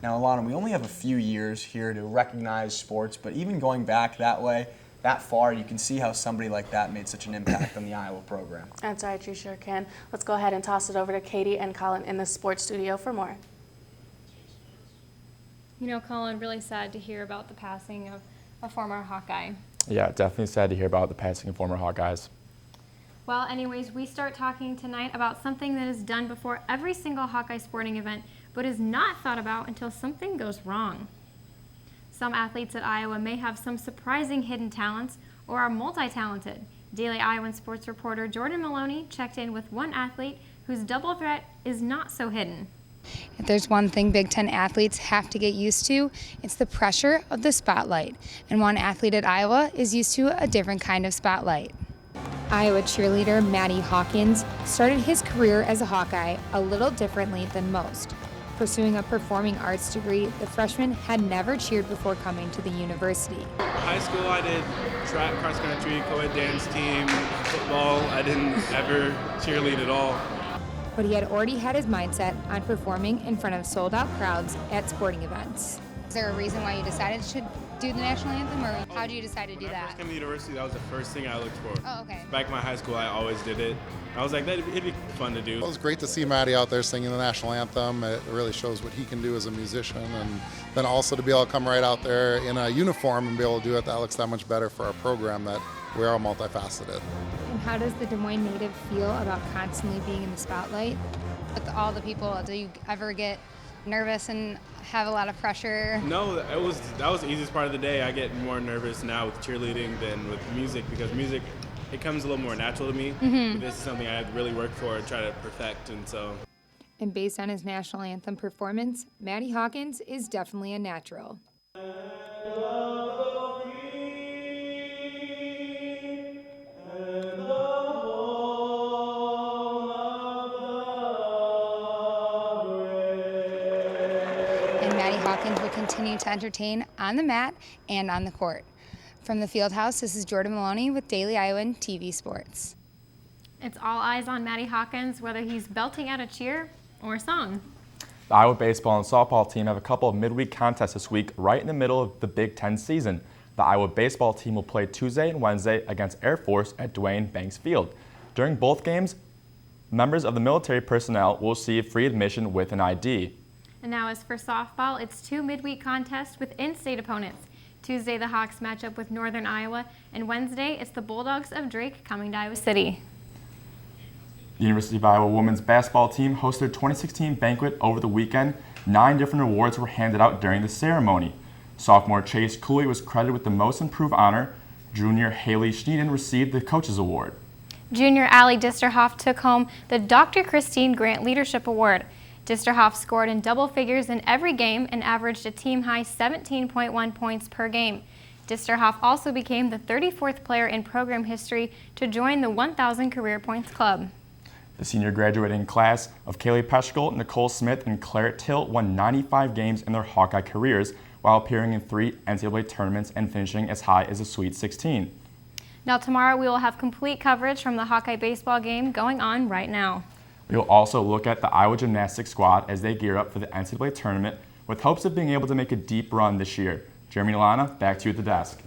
Now, Alana, we only have a few years here to recognize sports, but even going back that far, you can see how somebody like that made such an impact on the Iowa program. That's right, you sure can. Let's go ahead and toss it over to Katie and Colin in the sports studio for more. You know, Colin, really sad to hear about the passing of a former Hawkeye. Yeah, definitely sad to hear about the passing of former Hawkeyes. Well, anyways, we start talking tonight about something that is done before every single Hawkeye sporting event, but is not thought about until something goes wrong. Some athletes at Iowa may have some surprising hidden talents or are multi-talented. Daily Iowan sports reporter Jordan Maloney checked in with one athlete whose double threat is not so hidden. If there's one thing Big Ten athletes have to get used to, it's the pressure of the spotlight. And one athlete at Iowa is used to a different kind of spotlight. Iowa cheerleader Maddie Hawkins started his career as a Hawkeye a little differently than most. Pursuing a performing arts degree, the freshman had never cheered before coming to the university. High school, I did track, cross country, co-ed dance team, football. I didn't ever cheerlead at all. But he had already had his mindset on performing in front of sold-out crowds at sporting events. Is there a reason why you decided to do the national anthem, or how did you decide to do When I that? first came to university, that was the first thing I looked for. Oh, okay. Back in my high school, I always did it. I was like, it'd be fun to do. It was great to see Maddie out there singing the national anthem. It really shows what he can do as a musician, and then also to be able to come right out there in a uniform and be able to do it, that looks that much better for our program, that we are multifaceted. And how does the Des Moines native feel about constantly being in the spotlight? With all the people, do you ever get nervous and have a lot of pressure? No, that was the easiest part of the day. I get more nervous now with cheerleading than with music, because music, it comes a little more natural to me. But this is something I had to really work for and try to perfect, and so. And based on his national anthem performance, Maddie Hawkins is definitely a natural. Hawkins will continue to entertain on the mat and on the court. From the Fieldhouse, this is Jordan Maloney with Daily Iowan TV Sports. It's all eyes on Maddie Hawkins, whether he's belting out a cheer or a song. The Iowa baseball and softball team have a couple of midweek contests this week right in the middle of the Big Ten season. The Iowa baseball team will play Tuesday and Wednesday against Air Force at Dwayne Banks Field. During both games, members of the military personnel will receive free admission with an ID. And now as for softball, it's two midweek contests with in-state opponents. Tuesday, the Hawks match up with Northern Iowa, and Wednesday, it's the Bulldogs of Drake coming to Iowa City. The University of Iowa women's basketball team hosted a 2016 banquet over the weekend. 9 different awards were handed out during the ceremony. Sophomore Chase Cooley was credited with the Most Improved honor. Junior Haley Schneiden received the Coaches Award. Junior Allie Disterhoff took home the Dr. Christine Grant Leadership Award. Disterhoff scored in double figures in every game and averaged a team-high 17.1 points per game. Disterhoff also became the 34th player in program history to join the 1,000 Career Points Club. The senior graduating class of Kaylee Peschel, Nicole Smith, and Claire Till won 95 games in their Hawkeye careers while appearing in 3 NCAA tournaments and finishing as high as a Sweet 16. Now tomorrow we will have complete coverage from the Hawkeye baseball game going on right now. We will also look at the Iowa gymnastics squad as they gear up for the NCAA tournament with hopes of being able to make a deep run this year. Jeremy and Alana, back to you at the desk.